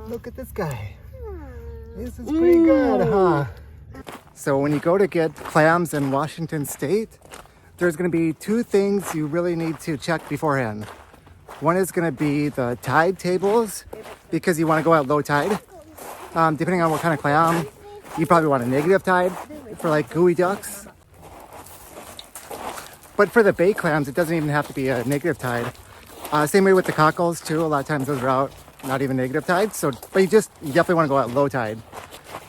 Look at this guy. This is pretty good, huh? So when you go to get clams in Washington State, there's going to be two things you really need to check beforehand. One is going to be the tide tables, because you want to go at low tide. Depending on what kind of clam, you probably want a negative tide for like geoducks. But for the bay clams, it doesn't even have to be a negative tide. Same way with the cockles too. A lot of times those are out not even negative tide. So, but you definitely want to go at low tide.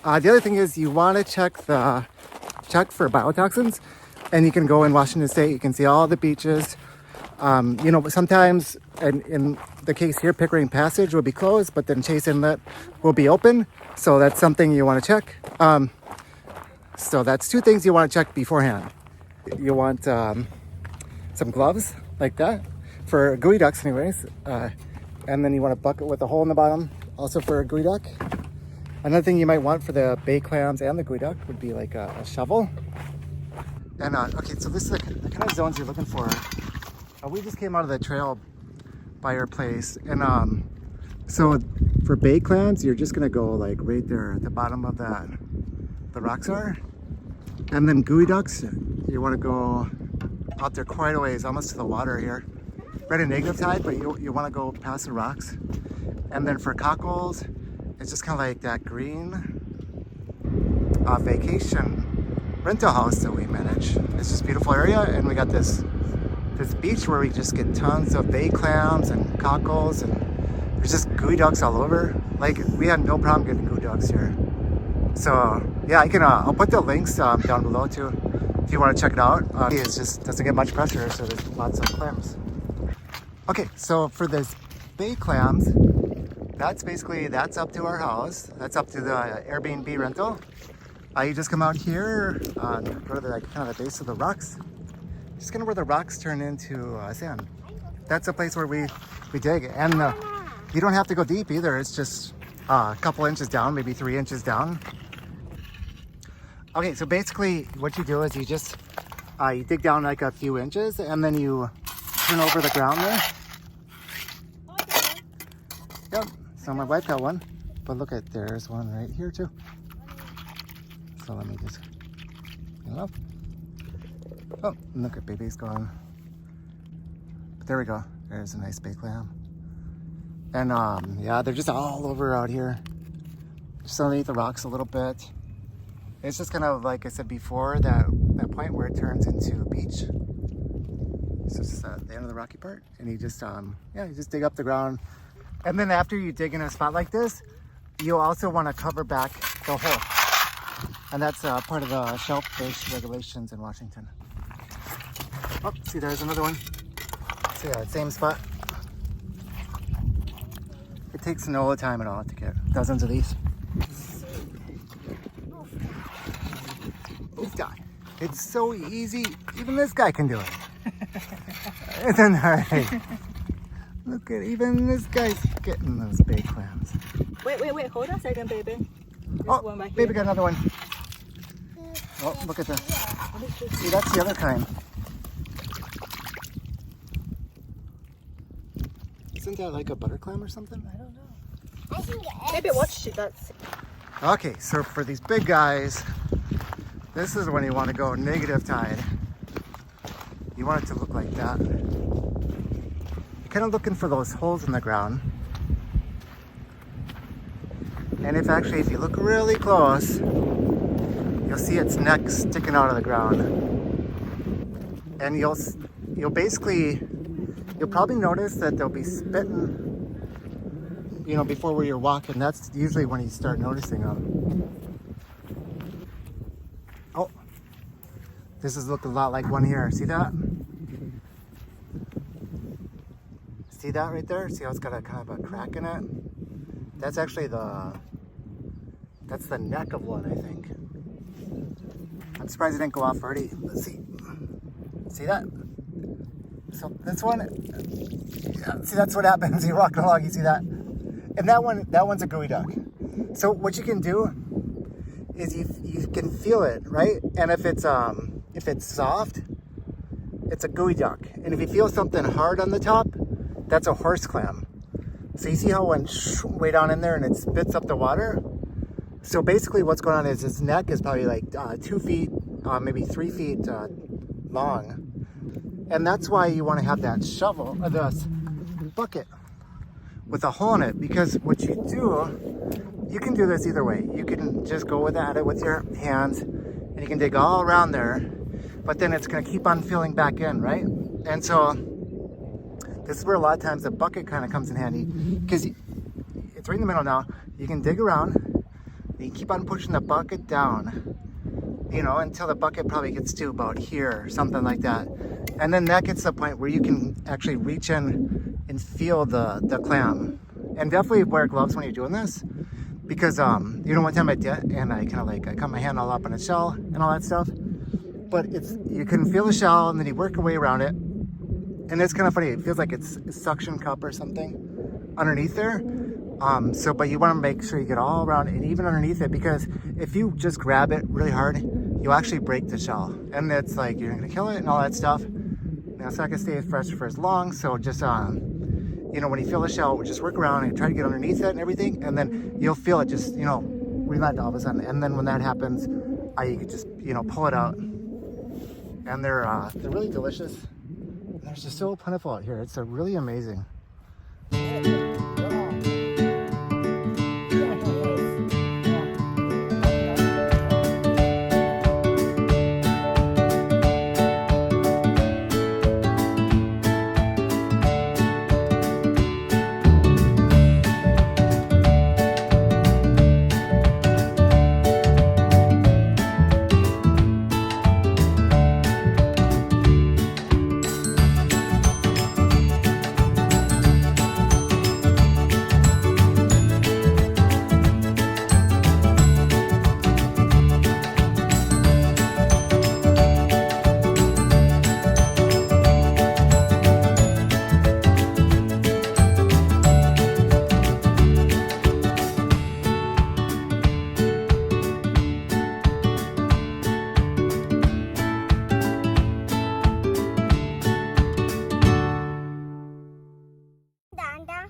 The other thing is you want to check for biotoxins, and you can go in Washington State. You can see all the beaches. Sometimes in the case here, Pickering Passage will be closed, but then Chase Inlet will be open. So that's something you want to check. So that's two things you want to check beforehand. You want some gloves like that for geoducks anyways. And then you want a bucket with a hole in the bottom, also for a geoduck. Another thing you might want for the bay clams and the geoduck would be like a shovel. And okay, so this is the kind of zones you're looking for. We just came out of the trail by our place, and so for bay clams, you're just gonna go like right there at the bottom of the rocks are. And then geoducks, you want to go out there quite a ways, almost to the water here. Right at negative tide, but you want to go past the rocks. And then for cockles, it's just kind of like that green vacation rental house that we manage. It's just a beautiful area, and we got this beach where we just get tons of bay clams and cockles, and there's just geoducks all over. Like, we had no problem getting geoducks here. So yeah, I'll put the links down below too if you want to check it out. It just doesn't get much pressure, so there's lots of clams. Okay, so for this bay clams, that's up to our house. That's up to the Airbnb rental. You just come out here, go to kind of the base of the rocks. Just kind of where the rocks turn into sand. That's a place where we dig, and you don't have to go deep either. It's just a couple inches down, maybe 3 inches down. Okay, so basically what you do is you just you dig down like a few inches, and then you turn over the ground there. Yep, so my wife got one, but look at, there's one right here too. So let me just, oh, look at baby's gone. But there we go, there's a nice bay clam. And yeah, they're just all over out here, just underneath the rocks a little bit. It's just kind of, like I said before, that point where it turns into a beach. So it's the end of the rocky part, and you just you just dig up the ground. And then after you dig in a spot like this, you also want to cover back the hole, and that's part of the shellfish regulations in Washington. Oh, see, there's another one. See that same spot. It takes no time at all to get dozens of these. This guy, it's so easy. Even this guy can do it. Isn't that right? Look at, even this guy's getting those bay clams. Wait, hold on a second, baby. There's one back here. Baby got another one. Oh, look at this. See, that's the other kind. Isn't that like a butter clam or something? I don't know. Baby, watch that. Okay, so for these big guys, this is when you want to go negative tide. You want it to look like that. You're kind of looking for those holes in the ground. And if you look really close, you'll see its neck sticking out of the ground. And you'll probably notice that they'll be spitting, before where you're walking. That's usually when you start noticing them. Oh, this is looking a lot like one here. See that? See that right there? See how it's got a kind of a crack in it? That's actually that's the neck of one, I think. I'm surprised it didn't go off already. Let's see. See that? So this one, yeah, see, that's what happens. You're walking along, you see that? And that one's a geoduck. So what you can do is you can feel it, right? And if it's soft, it's a geoduck. And if you feel something hard on the top, that's a horse clam. So you see how it went way down in there and it spits up the water? So basically what's going on is his neck is probably like 2 feet, maybe 3 feet long. And that's why you want to have that shovel, or this bucket with a hole in it, because what you do, you can do this either way. You can just go at it with your hands and you can dig all around there, but then it's going to keep on filling back in, right? And so this is where a lot of times the bucket kind of comes in handy, because it's right in the middle now. You can dig around, you keep on pushing the bucket down, you know, until the bucket probably gets to about here or something like that. And then that gets to the point where you can actually reach in and feel the clam. And definitely wear gloves when you're doing this, because you know, one time I did, and I kind of like, I cut my hand all up in a shell and all that stuff. But you can feel the shell, and then you work your way around it. And it's kind of funny, it feels like it's a suction cup or something underneath there. But you want to make sure you get all around and even underneath it, because if you just grab it really hard, you'll actually break the shell. And it's like, you're going to kill it and all that stuff. Now, it's not going to stay fresh for as long, so just, you know, when you feel the shell, just work around and try to get underneath it and everything, and then you'll feel it just, you know, relent all of a sudden. And then when that happens, you can just, you know, pull it out. And they're really delicious. They're just so plentiful out here. It's really amazing.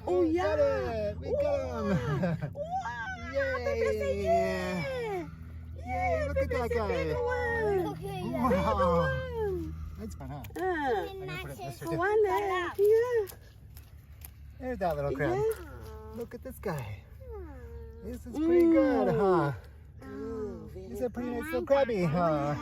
Oh yeah. We got him. Yay. Yay, look at that guy. Wow. That's fun, huh? One there. Yeah. There's that little crab. Look at this guy. This is pretty good, huh? He's a pretty nice little crabby, huh?